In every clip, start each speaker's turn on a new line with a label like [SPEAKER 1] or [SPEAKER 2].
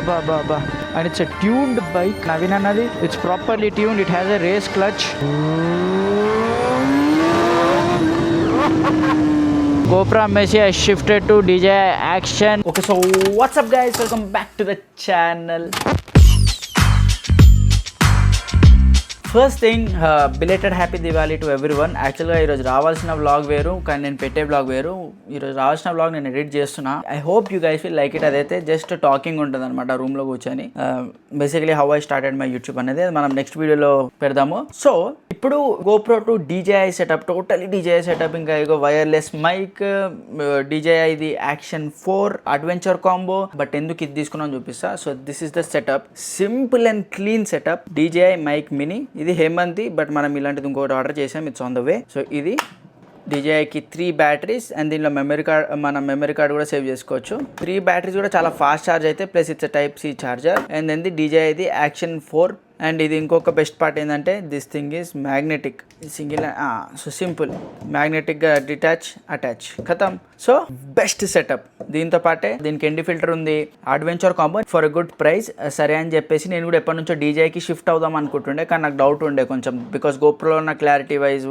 [SPEAKER 1] Ba. And it's a tuned bike. Navin Anadi, it's properly tuned. It has a race clutch. GoPro Messi has shifted to DJI Action. Okay, so what's up guys? Welcome back to the channel. First thing belated happy Diwali to everyone. యాక్చువల్గా ఈరోజు రావాల్సిన vlog వేరు, కానీ నేను పెట్టే vlog వేరు. ఈరోజు రావాల్సిన వ్లాగ్ నేను ఎడిట్ చేస్తున్నా. I hope you guys will like it. అదైతే జస్ట్ టాకింగ్ ఉంటుంది అనమాట రూమ్లో కూర్చొని. Basically how I started my YouTube అనేది మనం నెక్స్ట్ వీడియోలో పెడదాము. సో ఇప్పుడు GoPro to DJI setup, totally DJI setup. ఇంకా ఇగో వైర్లెస్ మైక్, DJI ఇది యాక్షన్ 4 అడ్వెంచర్ కాంబో. బట్ ఎందుకు ఇది తీసుకున్నాను చూపిస్తా. So this is the setup, simple and clean setup. DJI mic mini. ఇది హేమంతి, బట్ మనం ఇలాంటిది ఇంకోటి ఆర్డర్ చేసాం. It's on the way. So ఇది DJIకి 3 బ్యాటరీస్ అండ్ దీనిలో మెమరీ కార్డ్ కూడా సేవ్ చేసుకోవచ్చు. 3 బ్యాటరీస్ కూడా చాలా ఫాస్ట్ ఛార్జ్ అయితే, plus it's type C charger. And then the DJI ఇది యాక్షన్ 4. అండ్ ఇది ఇంకొక బెస్ట్ పార్ట్ ఏంటంటే this thing is magnetic. Single so simple మ్యాగ్నెటిక్గా డిటాచ్ అటాచ్ ఖతం. So best setup. దీంతో పాటే దీనికి ఎండి ఫిల్టర్ ఉంది, adventure combo for a good price. సరే అని చెప్పేసి నేను కూడా ఎప్పటి నుంచో DJIకి షిఫ్ట్ అవుదాం అనుకుంటుండే, కానీ నాకు డౌట్ ఉండే కొంచెం, బికాస్ GoProలో నా clarity wise,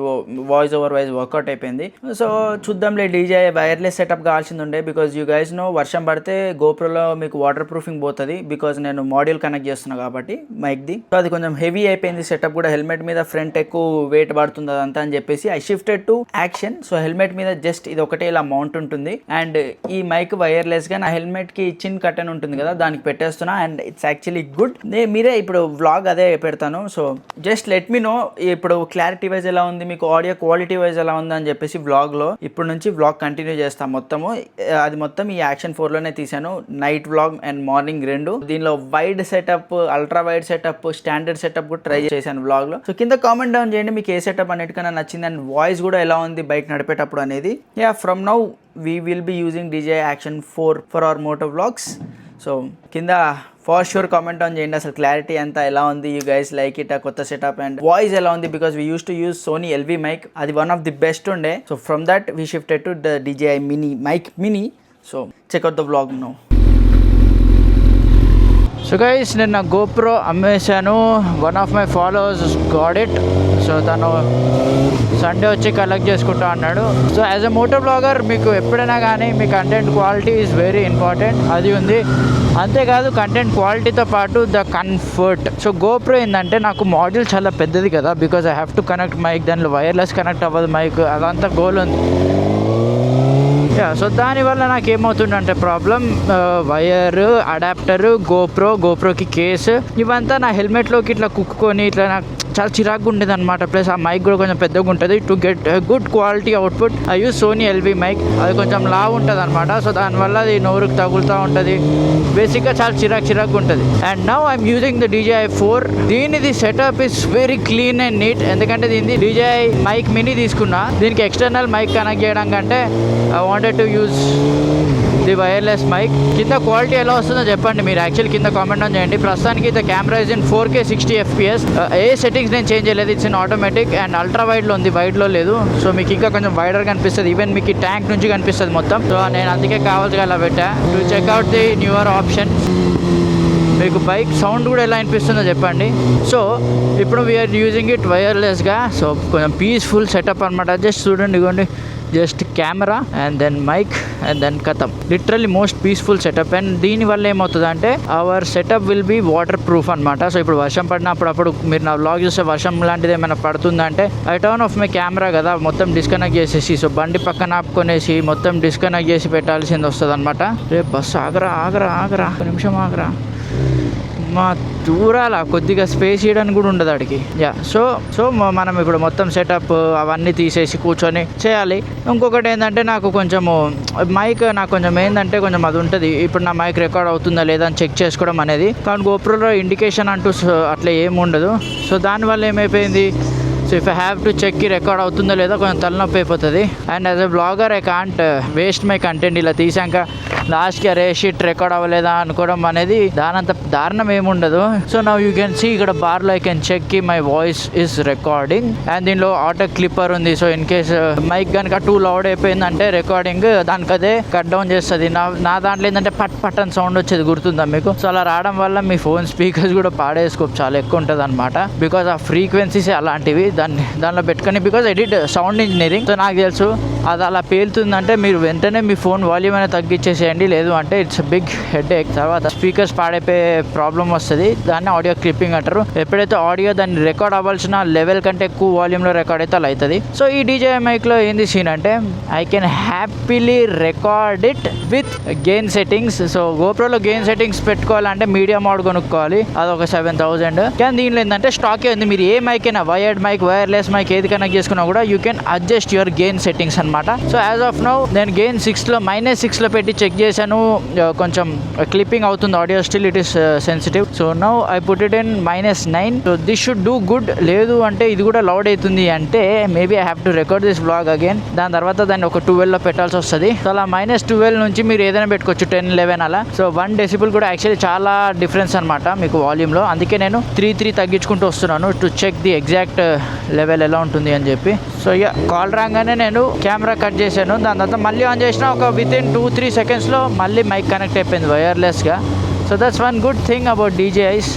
[SPEAKER 1] voice over wise work out అయిపోయింది. సో చూద్దాంలే, DJI వైర్లెస్ సెటప్ కావాల్సింది ఉండే. బికాస్ యూ గైస్ నో వర్షం పడితే GoProలో మీకు వాటర్ ప్రూఫింగ్ పోతుంది, బికాస్ నేను మాడ్యూల్ కనెక్ట్ చేస్తున్నా కాబట్టి మైక్ది. సో అది కొంచెం హెవీ అయిపోయింది సెటప్ కూడా. హెల్మెట్ మీద ఫ్రంట్ ఎక్కువ వెయిట్ పడుతుంది అదంతా అని చెప్పేసి I shifted to action. So helmet మీద జస్ట్ ఇది ఒకటే ఇలా మౌంట్ ఉంటుంది. అండ్ ఈ మైక్ వైర్లెస్ గా నా హెల్మెట్ కి చిన్ కట్టన్ ఉంటుంది కదా, దానికి పెట్టేస్తున్నా. And it's actually good. మీరే ఇప్పుడు వ్లాగ్ అదే పెడతాను. So just let me know ఇప్పుడు క్లారిటీ వైజ్ ఎలా ఉంది, మీకు ఆడియో క్వాలిటీ వైజ్ ఎలా ఉంది అని చెప్పేసి వ్లాగ్ లో ఇప్పుడు నుంచి వ్లాగ్ కంటిన్యూ చేస్తాం మొత్తము. అది మొత్తం ఈ యాక్షన్ 4 లోనే తీసాను. నైట్ వ్లాగ్ అండ్ మార్నింగ్ రెండు. దీనిలో wide setup, ultra wide setup, standard setup కూడా ట్రై చేశాను వ్లాగ్ లో. సో కింద కామెంట్ డౌన్ చేయండి మీకు ఏ సెటప్ అన్నిటికన్నా నచ్చింది అండ్ వాయిస్ కూడా ఎలా ఉంది బైక్ నడిపేటప్పుడు అనేది. Yeah, from now we will be using DJI Action 4 for our motor vlogs. So కింద ఫర్ షూర్ కామెంట్ ఆన్ చేయండి అసలు క్లారిటీ అంతా ఎలా ఉంది, యూ గైస్ లైక్ ఇట్, ఆ కొత్త సెటప్ అండ్ వాయిస్ ఎలా ఉంది. Because we use to use Sony LV mic, అది వన్ ఆఫ్ ది బెస్ట్ ఉండే. So from that we shifted to the DJI mic mini. So check out the vlog now. So guys, నేను నా GoPro అమ్మేశాను. One of my followers got it. So తను Sunday వచ్చి collect చేసుకుంటా అన్నాడు. So as a moto blogger మీకు ఎప్పుడైనా కానీ మీ content quality is very important. అది ఉంది. అంతేకాదు కంటెంట్ క్వాలిటీతో పాటు ద కంఫర్ట్. సో GoPro ఏంటంటే నాకు మాడ్యూల్ చాలా పెద్దది కదా, because I have to connect mic. దానిలో వైర్లెస్ కనెక్ట్ అవ్వదు మైక్, అదంతా గోల్ ఉంది. సో దానివల్ల నాకు ఏమవుతుందంటే ప్రాబ్లం, వైర్, అడాప్టర్, GoProకి కేసు, ఇవంతా నా హెల్మెట్లోకి ఇట్లా కుక్కుకొని ఇట్లా నాకు చాలా చిరాకుగా ఉండేది అనమాట. ప్లస్ ఆ మైక్ కూడా కొంచెం పెద్దగా ఉంటుంది. To get good quality output I use Sony LV mic. అది కొంచెం లావు ఉంటుంది అనమాట. సో దానివల్ల అది నోరుకు తగులుతూ ఉంటుంది. బేసిక్గా చాలా చిరాకుగా ఉంటుంది. And now I'm using the DJI 4. దీనిది setup is very clean and neat. ఎందుకంటే దీన్ని DJI మైక్ మినీ తీసుకున్నా. దీనికి ఎక్స్టర్నల్ మైక్ కనెక్ట్ చేయడం కంటే I wanted to use the wireless mic. కింద క్వాలిటీ ఎలా వస్తుందో చెప్పండి మీరు. యాక్చువల్ కింద కామెంట్ ఆన్ చేయండి. ప్రస్తుతానికి the camera is in 4K 60 FPS. ఏ సెట్టింగ్స్ నేను చేంజ్ చేయలేదు. It's in automatic and ultra వైడ్లో ఉంది, వైడ్లో లేదు. సో మీకు ఇంకా కొంచెం వైడర్ కనిపిస్తుంది. ఈవెన్ మీకు ఈ ట్యాంక్ నుంచి కనిపిస్తుంది మొత్తం. సో నేను అందుకే కావాల్సి అలా పెట్టా. To check out the newer option. మీకు బైక్ సౌండ్ కూడా ఎలా అనిపిస్తుందో చెప్పండి. సో ఇప్పుడు వీఆర్ యూజింగ్ ఇట్ వైర్లెస్గా. సో కొంచెం పీస్ఫుల్ సెటప్ అనమాట. జస్ట్ చూడండి, ఇవ్వండి, just camera and then mic and then కథం. Literally most peaceful setup. And దీనివల్ల ఏమవుతుంది అంటే our setup will be waterproof అనమాట. సో ఇప్పుడు వర్షం పడినప్పుడు మీరు నా వ్లాగ్ చూస్తే వర్షం లాంటిది ఏమైనా పడుతుందంటే I turn off my camera కదా, మొత్తం డిస్కనెక్ట్ చేసేసి, సో బండి పక్కన ఆపుకొనేసి మొత్తం డిస్కనెక్ట్ చేసి పెట్టాల్సింది వస్తుంది అనమాట. రేపు బస్సు ఆగరా ఒక నిమిషం ఆగరా, మా దూరాల కొద్దిగా స్పేస్ ఇవ్వడానికి కూడా ఉండదు అడిగి. సో మనం ఇప్పుడు మొత్తం సెటప్ అవన్నీ తీసేసి కూర్చొని చేయాలి. ఇంకొకటి ఏంటంటే నాకు కొంచెము మైక్ ఏంటంటే కొంచెం అది ఉంటుంది. ఇప్పుడు నా మైక్ రికార్డ్ అవుతుందా లేదా అని చెక్ చేసుకోవడం అనేది. కానీ GoProలో ఇండికేషన్ అంటూ అట్లా ఏమి ఉండదు. సో దానివల్ల ఏమైపోయింది, so if I have to check record అవుతుందో లేదో కొంచెం తలనొప్పి అయిపోతుంది. And as a blogger I can't waste my content. ఇలా తీసాక లాస్ట్కి అరే షిట్ రికార్డ్ అవ్వలేదా అనుకోవడం అనేది దానంత దారుణం ఏముండదు. So now you can see ఇక్కడ బార్లో ఐ కెన్ చెక్ కి my voice is recording and దీనిలో ఆటో క్లిప్పర్ ఉంది. సో ఇన్ కేస్ మైక్ కనుక టూ లౌడ్ అయిపోయిందంటే రికార్డింగ్ దానికి అదే కట్ డౌన్ చేస్తుంది. నా దాంట్లో ఏంటంటే పట్ పట్ అని సౌండ్ వచ్చేది గుర్తుందా మీకు? సో అలా రావడం వల్ల మీ ఫోన్ స్పీకర్స్ కూడా పాడేసుకోపు చాలా ఎక్కువ ఉంటుంది అనమాట. బికాస్ ఆ ఫ్రీక్వెన్సీస్ అలాంటివి దానిలో పెట్టుకొని because edit sound engineering. So నాకు తెలుసు అది అలా పేలుతుందంటే మీరు వెంటనే మీ ఫోన్ వాల్యూమ్ అనేది తగ్గించేసేయండి. లేదు అంటే ఇట్స్ బిగ్ హెడ్ ఏక్. తర్వాత స్పీకర్స్ పాడైపోయే ప్రాబ్లం వస్తుంది. దాన్ని ఆడియో క్లిప్పింగ్ అంటారు. ఎప్పుడైతే ఆడియో దాన్ని రికార్డ్ అవ్వాల్సిన లెవెల్ కంటే ఎక్కువ వాల్యూమ్లో రికార్డ్ అయితే అలా అవుతుంది. సో ఈ DJI మైక్లో ఏంది సీన్ అంటే I can happily record it with gain settings. So గోప్రోలో గెయిన్ సెట్టింగ్స్ పెట్టుకోవాలంటే మీడియా మోడ్ కొనుక్కోవాలి, అదొక 7000. కానీ దీనిలో ఏంటంటే స్టాకే ఉంది. మీరు ఏ మైక్ అయినా వైర్డ్ మైక్ వైర్లెస్ మైక్ ఏది కనెక్ట్ చేసుకున్నా కూడా you can adjust your gain settings అనమాట. సో యాజ్ ఆఫ్ నౌ నేను గెయిన్ -6లో పెట్టి చెక్ చేశాను. కొంచెం క్లిప్పింగ్ అవుతుంది audio, still it is sensitive. So now I put it in -9. So this should do good. లేదు అంటే ఇది కూడా లౌడ్ అవుతుంది అంటే maybe I have to record this vlog again. దాని తర్వాత దాన్ని ఒక 12లో పెట్టాల్సి వస్తుంది. సో అలా -12 నుంచి మీరు ఏదైనా పెట్టుకోవచ్చు, 10, 11 అలా. సో 1 డెసిబుల్ కూడా యాక్చువల్లీ చాలా డిఫరెన్స్ అనమాట మీకు వాల్యూమ్లో. అందుకే నేను 3 తగ్గించుకుంటూ వస్తున్నాను to check the exact level ఎలా ఉంటుంది అని చెప్పి. సో ఇక కాల్ రాగానే నేను కెమెరా కట్ చేశాను. దాని తర్వాత మళ్ళీ ఆన్ చేసిన ఒక వితిన్ 2-3 సెకండ్స్లో మళ్ళీ మైక్ కనెక్ట్ అయిపోయింది వైర్లెస్గా. So that's one good thing about DJIs.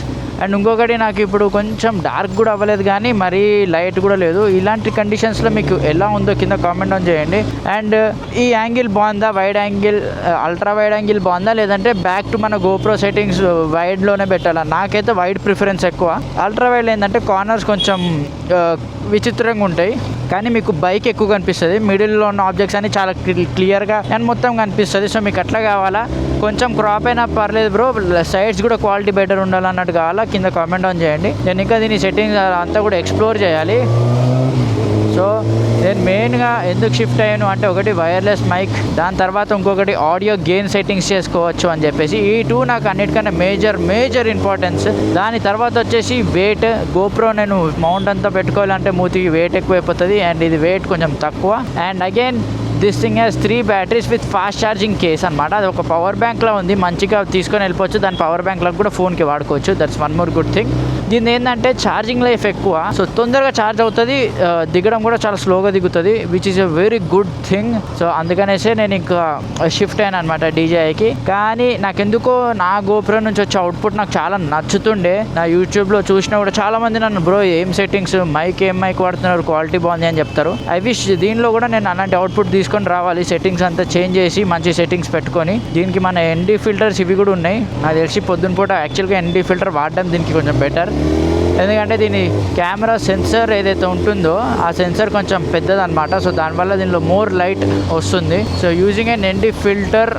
[SPEAKER 1] And ఇంకొకటి నాకు ఇప్పుడు కొంచెం డార్క్ కూడా అవ్వలేదు కానీ మరీ లైట్ కూడా లేదు. ఇలాంటి కండిషన్స్లో మీకు ఎలా ఉందో కింద కామెంట్ ఆన్ చేయండి. అండ్ ఈ యాంగిల్ బాగుందా, wide angle ultra wide angle బాగుందా, లేదంటే బ్యాక్ టు మన గోప్రో సెట్టింగ్స్ వైడ్లోనే పెట్టాలా? నాకైతే వైడ్ ప్రిఫరెన్స్ ఎక్కువ. అల్ట్రా వైడ్ ఏంటంటే కార్నర్స్ కొంచెం విచిత్రంగా ఉంటాయి కానీ మీకు బైక్ ఎక్కువ కనిపిస్తుంది. మిడిల్లో ఉన్న ఆబ్జెక్ట్స్ అన్ని చాలా క్లియర్గా అండ్ మొత్తం కనిపిస్తుంది. సో మీకు అట్లా కావాలా, కొంచెం క్రాప్ అయినా పర్లేదు బ్రో, సైడ్స్ కూడా క్వాలిటీ బెటర్ ఉండాలన్నట్టు కావాలా, కింద కామెంట్ ఆన్ చేయండి. నేను ఇంకా దీని సెట్టింగ్స్ అంతా కూడా ఎక్స్ప్లోర్ చేయాలి. సో నేను మెయిన్గా ఎందుకు షిఫ్ట్ అయ్యాను అంటే ఒకటి వైర్లెస్ మైక్, దాని తర్వాత ఇంకొకటి ఆడియో గెయిన్ సెట్టింగ్స్ చేసుకోవచ్చు అని చెప్పేసి. ఈ 2 నాకు అన్నిటికన్నా మేజర్ ఇంపార్టెన్స్. దాని తర్వాత వచ్చేసి వెయిట్. గోప్రో నేను మౌంట్ అంతా పెట్టుకోవాలంటే మూతికి వెయిట్ ఎక్కువైపోతుంది అండ్ ఇది వెయిట్ కొంచెం తక్కువ. And again this thing has 3 batteries with fast charging case అనమాట. అది ఒక పవర్ బ్యాంక్లో ఉంది, మంచిగా తీసుకొని వెళ్ళిపోవచ్చు. దాని పవర్ బ్యాంక్లో కూడా ఫోన్కి వాడుకోవచ్చు. That's one more good thing. దీని ఏంటంటే ఛార్జింగ్ లైఫ్ ఎక్కువ, సో తొందరగా ఛార్జ్ అవుతుంది, దిగడం కూడా చాలా స్లోగా దిగుతుంది, which is a very good thing. So అందుకనేసే నేను ఇంకా షిఫ్ట్ అయ్యాను అనమాట DJIకి. కానీ నాకెందుకో నా గోప్రో నుంచి వచ్చే అవుట్పుట్ నాకు చాలా నచ్చుతుండే. నా యూట్యూబ్లో చూసినా కూడా చాలామంది నన్ను బ్రో ఏం సెట్టింగ్స్ ఏం మైక్ వాడుతున్నారు, క్వాలిటీ బాగుంది అని చెప్తారు. ఐ విష్ దీనిలో కూడా నేను అలాంటి అవుట్పుట్ తీసుకొని రావాలి. సెట్టింగ్స్ అంతా చేంజ్ చేసి మంచి సెట్టింగ్స్ పెట్టుకొని. దీనికి మన ND ఫిల్టర్స్ ఇవి కూడా ఉన్నాయి. నాకు తెలిసి పొద్దున పూట యాక్చువల్గా ND ఫిల్టర్ వాడడం దీనికి కొంచెం బెటర్. ఎందుకంటే దీని కెమెరా సెన్సర్ ఏదైతే ఉంటుందో ఆ సెన్సర్ కొంచెం పెద్దదన్నమాట. సో దానివల్ల దీనిలో మోర్ లైట్ వస్తుంది. So using an ND filter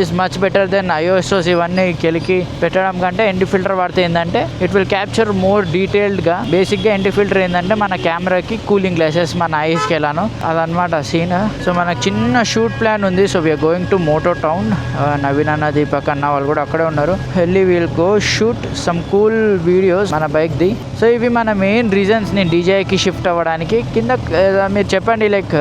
[SPEAKER 1] is much better than ISOs ఇవన్నీ కెలికి పెట్టడం కంటే ND ఫిల్టర్ వాడితే ఏంటంటే ఇట్ విల్ క్యాప్చర్ మోర్ డీటెయిల్డ్గా. బేసిక్గా ND ఫిల్టర్ ఏంటంటే మన కెమెరాకి కూలింగ్ గ్లాసెస్, మన ఐస్కి ఎలానో అదనమాట సీన్. సో మనకు చిన్న షూట్ ప్లాన్ ఉంది. So we're going to Moto Town. Naveen అన్న, దీపక్ అన్న వాళ్ళు కూడా అక్కడే ఉన్నారు. వెళ్ళి we'll go shoot some cool videos మన బైక్ ది. సో ఇవి మన మెయిన్ రీజన్స్ నేను DJIకి షిఫ్ట్ అవ్వడానికి. కింద మీరు చెప్పండి లైక్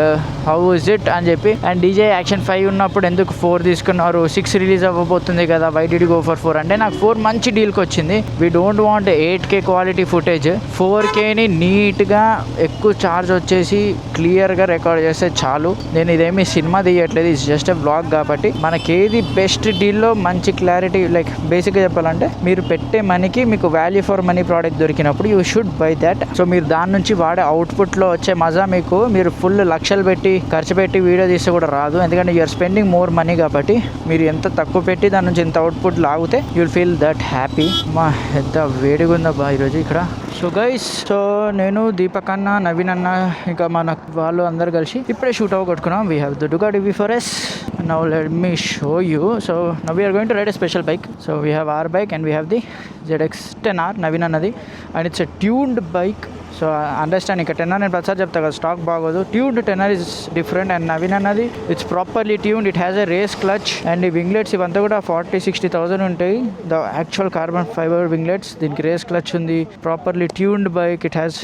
[SPEAKER 1] హౌ ఇస్ ఇట్ అని చెప్పి. అండ్ DJI యాక్షన్ 5 ఉన్నప్పుడు ఎందుకు 4 తీసుకున్నారు, 6 రిలీజ్ అవ్వబోతుంది కదా, why did you go for 4 అంటే నాకు 4 మంచి డీల్కి వచ్చింది. We don't want 8K quality footage, 4Kని నీట్గా ఎక్కువ ఛార్జ్ వచ్చేసి క్లియర్గా రికార్డ్ చేస్తే చాలు. నేను ఇదేమి సినిమా తీయట్లేదు, ఇట్స్ జస్ట్ ఎ వ్లాగ్ కాబట్టి మనకి ఏది బెస్ట్ డీల్లో మంచి క్లారిటీ, లైక్ బేసిక్గా చెప్పాలంటే మీరు పెట్టే మనీకి మీకు వాల్యూ ఫర్ మనీ ప్రోడక్ట్ దొరికినప్పుడు you should buy that. So మీరు దాని నుంచి వాడే అవుట్పుట్లో వచ్చే మజా మీకు మీరు ఫుల్ లక్షలు పెట్టి ఖర్చు పెట్టి వీడియో తీస్తే కూడా రాదు. ఎందుకంటే యూఆర్ స్పెండింగ్ మోర్ మనీ కాబట్టి మీరు ఎంత తక్కువ పెట్టి దాని నుంచి ఎంత అవుట్పుట్ లాగితే you will feel that happy. మా ఎంత వేడిగా ఉందా ఈరోజు ఇక్కడ. సో గైస్, సో నేను దీపక్ అన్న, నవీన్ అన్న, ఇంకా మన వాళ్ళు అందరు కలిసి ఇప్పుడే షూట్ అవ్వగొట్టుకున్నాం. We have the Ducati V4S. Now let me show you. So now we are going to ride a special bike. So we have our bike and we have the ZX-10R Naveen అన్నది, and it's a tuned bike. So understand, ఇంకా 10R నేను ప్రతిసారి చెప్తా కదా stock బాగోదు. Tuned 10R is different. And Naveen అన్నది it's properly tuned. It has a race clutch and ఈ winglets ఇవంతా కూడా 40,000-60,000 ఉంటాయి. The actual carbon fibre winglets. దీనికి రేస్ క్లచ్ ఉంది, properly tuned bike. It has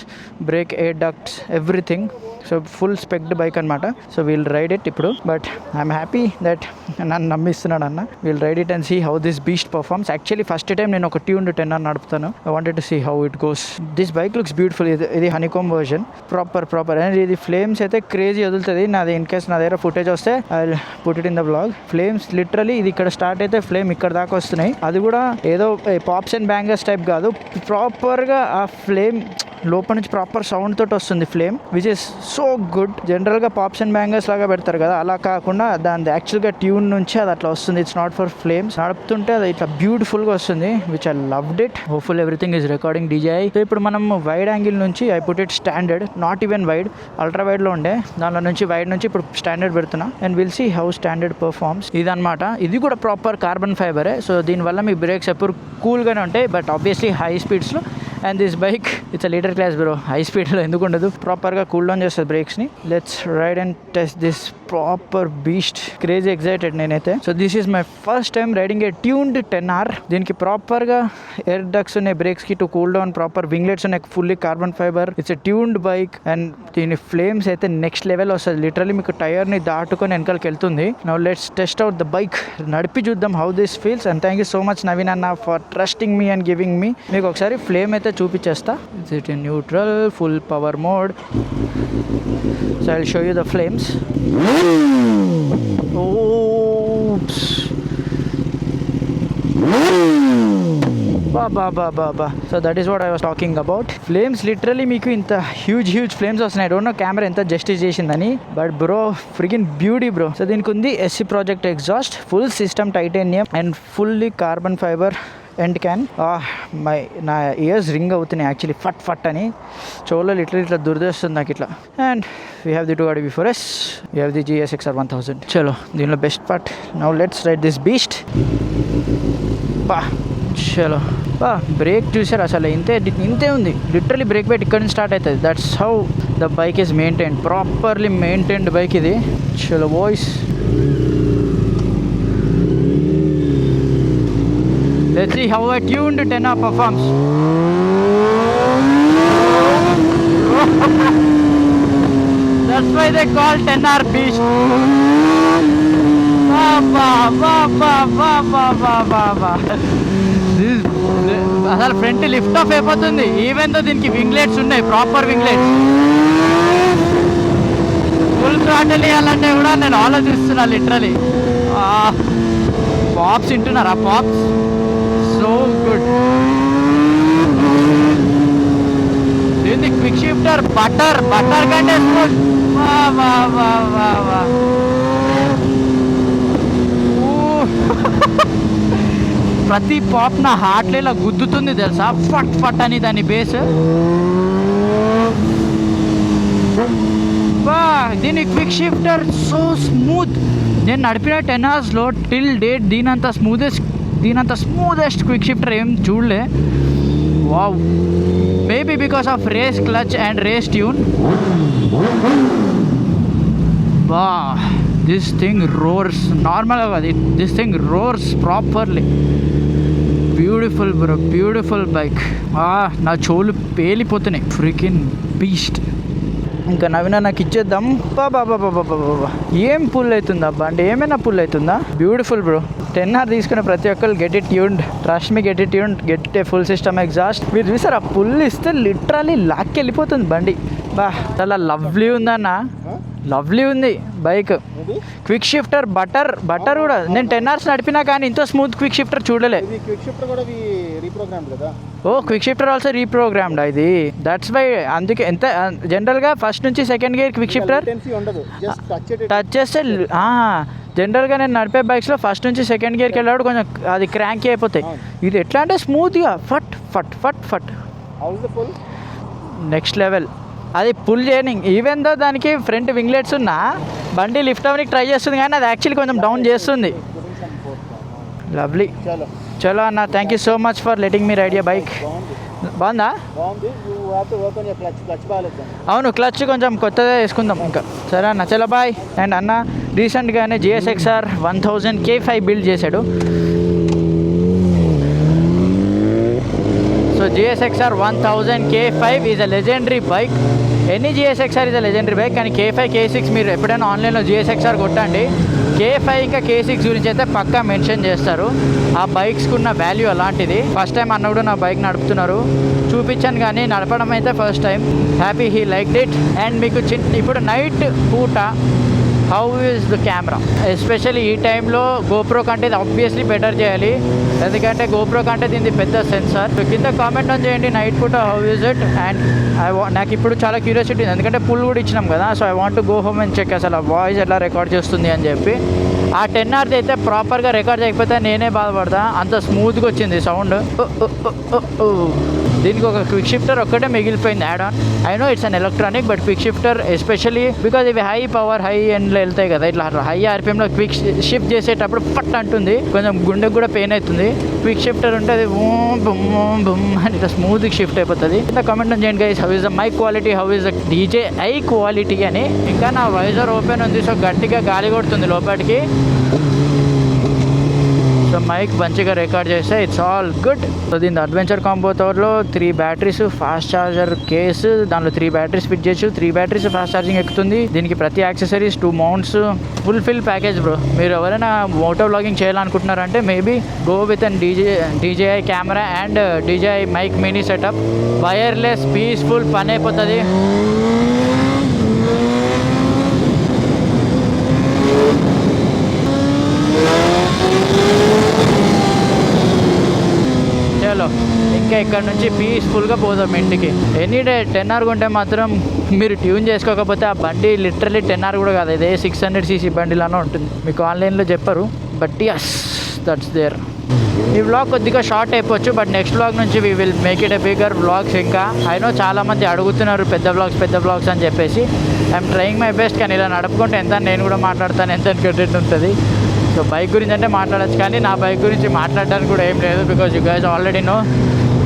[SPEAKER 1] brake, air ducts, everything. So full specced bike అనమాట. So we'll ride it ఇప్పుడు. But I'm happy that నన్ను నమ్మిస్తున్నాడు అన్న. We'll ride it and see how this beast performs. Actually first time నేను ఒక tuned 10R నడుపుతాను. I wanted to see how it goes. This bike looks beautiful. ఇది honeycomb version, proper and ఇది flames అయితే crazy వదులుతుంది. నాది in case నా దగ్గర ఫుటేజ్ వస్తే I will put it in the blog. Flames literally ఇది ఇక్కడ స్టార్ట్ అయితే ఫ్లేమ్ ఇక్కడ దాకా వస్తున్నాయి. అది కూడా ఏదో పాప్స్ అండ్ బ్యాంగర్స్ టైప్ కాదు, ప్రాపర్గా ఆ ఫ్లేమ్ లోపల నుంచి ప్రాపర్ సౌండ్ తోటి వస్తుంది flame, which is so good. జనరల్గా పాప్స్ అండ్ బ్యాంగర్స్ లాగా పెడతారు కదా, అలా కాకుండా దాని యాక్చువల్గా ట్యూన్ నుంచి అది అట్లా వస్తుంది. It's not for flames. నడుపుతుంటే అది ఇట్లా బ్యూటిఫుల్గా వస్తుంది, which I loved it. Hopeful everything is recording DJI. So ఇప్పుడు మనం వైడ్ యాంగిల్ నుంచి I put it standard, not even wide, ultra వైడ్లో ఉండే దానిలో నుంచి వైడ్ నుంచి ఇప్పుడు స్టాండర్డ్ పెడుతున్నా. And will see how standard performs. ఇదనమాట. ఇది కూడా ప్రాపర్ కార్బన్ ఫైబరే. సో దీనివల్ల మీ బ్రేక్స్ ఎప్పుడు కూల్గానే ఉంటాయి, బట్ ఆబ్వియస్లీ హై స్పీడ్స్లో. And this bike it's a litre class bro. High స్పీడ్లో ఎందుకు ఉండదు, ప్రాపర్గా కూల్ డౌన్ చేస్తుంది బ్రేక్స్ని. Let's ride and test this proper beast. Crazy excited నేనైతే. So this is my first time riding a tuned 10R. దీనికి ప్రాపర్గా ఎయిర్ డక్స్ ఉన్నాయి బ్రేక్స్కి to cool down, proper winglets ఉన్నాయి, fully carbon fibre. It's a tuned bike and దీని flames అయితే next level వస్తుంది. Literally మీకు టైర్ని దాటుకొని వెనకాలకి వెళ్తుంది. Now let's test out the bike. నడిపి చూద్దాం how this feels. And thank you so much Naveen అన్న for trusting me and giving me. మీకు ఒకసారి ఫ్లేమ్ అయితే చూపించేస్తా. It's it in neutral, full power mode. So I will show you the flames. Oops. Ba. So that is what I was talking about. Flames literally మీకు ఇంత huge flames వస్తున్నాయి. I don't know camera ఎంత justice చేసిందని, but bro frigging beauty bro. So దీనికి ఉంది SC project exhaust, full system titanium and fully carbon fibre end can. నా ears ring అవుతున్నాయి actually ఫట్ అని. చోలో ఇట్లా దురదొస్తుంది నాకు ఇట్లా. And we have the 2 before us. We have the GSXR 1000. చలో దీనిలో best part. Now let's ride this beast. చలో బ్రేక్ చూసారు అసలు ఇంతే ఉంది. లిటరలీ బ్రేక్ బైట్ ఇక్కడ నుంచి స్టార్ట్ అవుతుంది. That's how the bike is maintained, properly maintained bike ఇది. చలో boys, let's see how a tuned 10R performs. That's why they call 10R beast. అసలు ఫ్రంట్ లిఫ్ట్ ఆఫ్ అయిపోతుంది. ఈవెన్ తో దీనికి వింగ్లెట్స్ ఉన్నాయి, ప్రాపర్ వింగ్లెట్స్. ఫుల్ థ్రాటిల్ ఇవ్వాలంటే కూడా నేను ఆలోచిస్తున్నా లిటరలీ. పాప్స్ వింటున్నారా? Pops so good. దీన్ని క్విక్ షిఫ్టర్ బటర్ కంటే స్మూత్. ప్రతి పాప్ నా హార్ట్లో ఇలా గుద్దుతుంది తెలుసా, ఫట్ అని దాని బేస్. దీని క్విక్ షిఫ్టర్ సో స్మూత్. నేను నడిపిన 10Rsలో టిల్ డేట్ దీనంత స్మూదెస్ట్ క్విక్ షిఫ్టర్ ఏం చూడలే. Wow, maybe because of race clutch and race tune. This thing roars. నార్మల్గా కాదు, this thing roars properly. Beautiful bro, beautiful bike. నా చెవులు పేలిపోతున్నాయి. Freaking beast. ఇంకా నవీన నాకు ఇచ్చేద్దాం. బాబా ఏం పుల్ అవుతుందా బండి, ఏమైనా పుల్ అవుతుందా? Beautiful bro. 10R తీసుకున్న ప్రతి ఒక్కరు get it tuned. Trust me, get it tuned. Get a full system exhaust. మీరు చూసారు ఆ పుల్ ఇస్తే లిటరలీ లాక్కెళ్ళిపోతుంది బండి. చాలా లవ్లీ ఉందన్న, లవ్లీ ఉంది బైక్. క్విక్ షిఫ్టర్ బటర్ కూడా నేను 10Rs నడిపినా కానీ ఇంత స్మూత్ క్విక్ షిఫ్టర్ చూడలే. ఓ క్విక్ షిఫ్టర్ ఆల్సో రీప్రోగ్రామ్డ్ ఇది. దట్స్ వై అందుకే ఎంత జనరల్గా ఫస్ట్ నుంచి second gear quick shifter touch చేస్తే జనరల్గా నేను నడిపే బైక్స్లో ఫస్ట్ నుంచి సెకండ్ గేర్కి వెళ్ళాడు కొంచెం అది క్రాంకీ అయిపోతాయి. ఇది ఎట్లా అంటే స్మూత్గా ఫట్ నెక్స్ట్ లెవెల్. అది పుల్ చేయనింగ్. ఈవెన్ దో దానికి ఫ్రంట్ వింగ్లెట్స్ ఉన్నా బండి లిఫ్ట్ అవ్వడానికి ట్రై చేస్తుంది కానీ అది యాక్చువల్లీ కొంచెం డౌన్ చేస్తుంది. లవ్లీ. చలో అన్న, thank you so much for letting me ride your bike. బాగుందా? అవును, క్లచ్ కొంచెం కొత్తగా వేసుకుందాం ఇంకా. సరే అన్న, చలో బాయ్. అండ్ అన్న రీసెంట్గానే GSXR 1000 K5 బిల్డ్ చేశాడు. So GSXR 1000 K5 is a legendary bike. Any GSXR is a legendary bike. కానీ K5 K6 మీరు ఎప్పుడైనా ఆన్లైన్లో GSXR కొట్టండి, K5 ఇంకా K6 గురించి అయితే పక్కా మెన్షన్ చేస్తారు. ఆ బైక్స్కి ఉన్న వాల్యూ అలాంటిది. ఫస్ట్ టైం అన్న కూడా నా బైక్ నడుపుతున్నారు, చూపించాను కానీ నడపడం అయితే first time. Happy he like it. And మీకు ఇప్పుడు నైట్ పూట how is the camera, especially ఈ టైంలో గోప్రో కంటే ఇది ఆబ్వియస్లీ బెటర్ చేయాలి, ఎందుకంటే గోప్రో కంటే దీనికి పెద్ద సెన్సార్. కింద కామెంట్ ఆన్ చేయండి నైట్ పూట హౌ ఈజ్ ఇట్. అండ్ నాకు ఇప్పుడు చాలా క్యూరియాసిటీ ఉంది, ఎందుకంటే పుల్ కూడా ఇచ్చినాం కదా. So I want to go home and check అసలు ఆ వాయిస్ ఎలా రికార్డ్ చేస్తుంది అని చెప్పి. ఆ 10R అయితే ప్రాపర్గా రికార్డ్ చేయకపోతే నేనే బాధపడతా, అంత స్మూత్గా వచ్చింది సౌండ్. దీనికి ఒక క్విక్ షిఫ్టర్ ఒక్కటే మిగిలిపోయింది add on. I know it's an electronic, but quick shifter especially because ఇవి హై పవర్ హై ఎండ్లో వెళ్తాయి కదా, ఇట్లా హై ఆర్పిఎంలో క్విక్ షిఫ్ట్ చేసేటప్పుడు పట్ అంటుంది, కొంచెం గుండెకు కూడా పెయిన్ అవుతుంది. క్విక్ షిఫ్టర్ ఉంటే అది బుమ్ అని ఇట్లా స్మూత్గా షిఫ్ట్ అయిపోతుంది. ఇంత కామెంట్ చేయండి guys, how is the mic quality, how is the DJI quality అని. ఇంకా నా వైజర్ ఓపెన్ ఉంది, సో గట్టిగా గాలి కొడుతుంది లోపలికి. సో మైక్ మంచిగా రికార్డ్ చేస్తే ఇట్స్ ఆల్ గుడ్. సో దీని అడ్వెంచర్ కాంబోతో 3 బ్యాటరీస్, ఫాస్ట్ ఛార్జర్ కేసు, దానిలో 3 బ్యాటరీస్ ఫిట్ చేయొచ్చు. 3 బ్యాటరీస్ ఫాస్ట్ ఛార్జింగ్ ఎక్కుతుంది. దీనికి ప్రతి accessories, 2 mounts, full package bro. మీరు ఎవరైనా మోటో వ్లాగింగ్ చేయాలనుకుంటున్నారంటే maybe go with an DJI camera and DJI mic mini setup. Wireless peaceful పని అయిపోతుంది. ఇంకా ఇక్కడ నుంచి పీస్ఫుల్గా పోదాం ఇంటికి. ఎనీ డే 10R కొంటే మాత్రం మీరు ట్యూన్ చేసుకోకపోతే ఆ బండి లిటరలీ 10R కూడా కాదు, ఇదే 600cc బండిలానే ఉంటుంది. మీకు ఆన్లైన్లో చెప్పరు, బట్ యస్ దట్స్ దేర్. ఈ వ్లాగ్ కొద్దిగా షార్ట్ అయిపోవచ్చు, బట్ నెక్స్ట్ వ్లాగ్ నుంచి we will make it a bigger vlogs. ఇంకా అయినో చాలామంది అడుగుతున్నారు పెద్ద వ్లాగ్స్ అని చెప్పేసి. I'm trying my best. కానీ ఇలా నడుపుకుంటే ఎంత నేను కూడా మాట్లాడతాను, ఎంత కంటెంట్ ఉంటుంది. సో బైక్ గురించి అంటే మాట్లాడచ్చు, కానీ నా బైక్ గురించి మాట్లాడడానికి కూడా ఏం లేదు, because you guys already know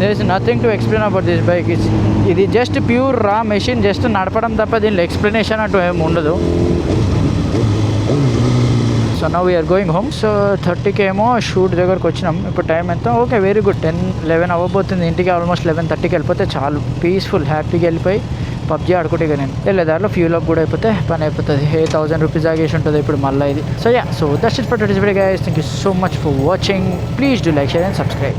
[SPEAKER 1] there is nothing to explain about this bike. ఇది just pure raw machine, just నడపడం తప్ప దీనిలో ఎక్స్ప్లెనేషన్ అంటూ ఏమి ఉండదు. So now we're going home. So 30కి ఏమో షూట్ దగ్గరకు వచ్చినాం. ఇప్పుడు టైం ఎంత? Okay, very good. 10-11 అవ్వబోతుంది. ఇంటికి ఆల్మోస్ట్ 11:30కి వెళ్ళిపోతే చాలు, పీస్ఫుల్ హ్యాపీగా వెళ్ళిపోయి పబ్జీ ఆడుకుంటే ఇక నేను వెళ్ళేదారిలో ఫ్యూల్ అప్ కూడా అయిపోతే పని అయిపోతుంది. 1000 రూపీస్ ఆగేసి ఉంటుంది ఇప్పుడు మళ్ళీ ఇది. So yeah, so that's it for today's video guys. Thank you so much for watching. Please do like, share and subscribe.